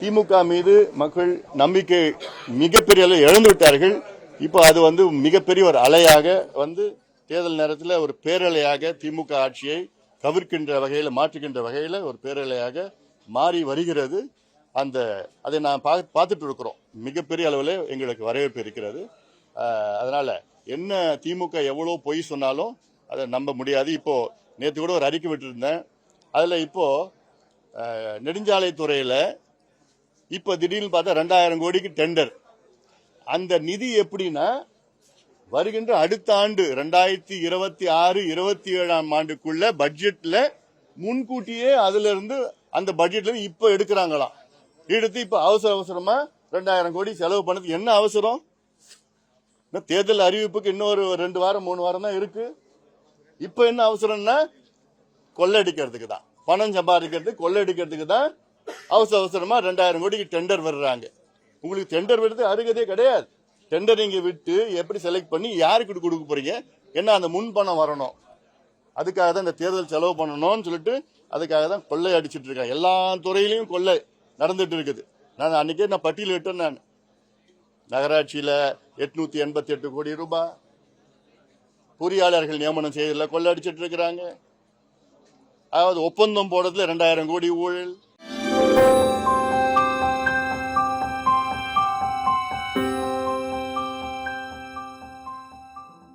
திமுக மீது மக்கள் நம்பிக்கை மிகப்பெரிய அளவில் இழந்து விட்டார்கள். இப்போ அது மிகப்பெரிய ஒரு அலையாக தேர்தல் நேரத்தில் ஒரு பேரலையாக திமுக ஆட்சியை கவிர்க்கின்ற வகையில் மாற்றுகின்ற வகையில் ஒரு பேரலையாக மாறி வருகிறது. அதை நான் பார்த்துட்டு இருக்கிறோம். மிகப்பெரிய அளவில் எங்களுக்கு வரவேற்பு இருக்கிறது. அதனால என்ன திமுக எவ்வளோ பொய் சொன்னாலும் அதை நம்ப முடியாது. இப்போ நேற்று கூட ஒரு அறிக்கை விட்டுருந்தேன். அதில் இப்போ நெடுஞ்சாலைத்துறையில் இப்போ திடீர்னு பார்த்தா 2000 கோடிக்கு டெண்டர். அந்த நிதி எப்படின்னா வருகின்ற அடுத்த ஆண்டு 2026-27 ஆண்டுக்குள்ள பட்ஜெட்ல முன்கூட்டியே அதுல இருந்து அந்த பட்ஜெட்ல இப்ப எடுக்கிறாங்களாம். எடுத்து இப்ப அவசரமா 2000 கோடி செலவு பண்ணது என்ன அவசரம்? தேர்தல் அறிவிப்புக்கு இன்னொரு 2 வாரம் 3 வாரம் தான் இருக்கு. இப்ப என்ன அவசரம்னா கொள்ளடிக்கிறதுக்கு தான், பணம் சம்பாதிக்கிறதுக்கு கொள்ளடிக்கிறதுக்கு தான் அவசரமா 2000 கோடிக்கு டெண்டர் வர்றாங்க. உங்களுக்கு டெண்டர் வருது அருகதே கிடையாது. டெண்டர் நீங்க விட்டு எப்படி செலக்ட் பண்ணி யாருக்கு கொடுக்க போறீங்க? என்ன அந்த முன் பணம் வரணும். அதுக்காக தான் இந்த தேர்தல் செலவு பண்ணணும்னு சொல்லிட்டு அதுக்காக தான் கொள்ளை அடிச்சிட்டு இருக்காங்க. எல்லா துறையிலையும் கொள்ளை நடந்துட்டு இருக்குது. நான் அன்னைக்கே பட்டியலிட்டேன். நான் நகராட்சியில 888 கோடி ரூபாய், பொறியாளர்கள் நியமனம் செய்யறதுல கொள்ளை அடிச்சிட்டு இருக்கிறாங்க. அதாவது ஒப்பந்தம் போடுறதுல 2000 கோடி ஊழல்.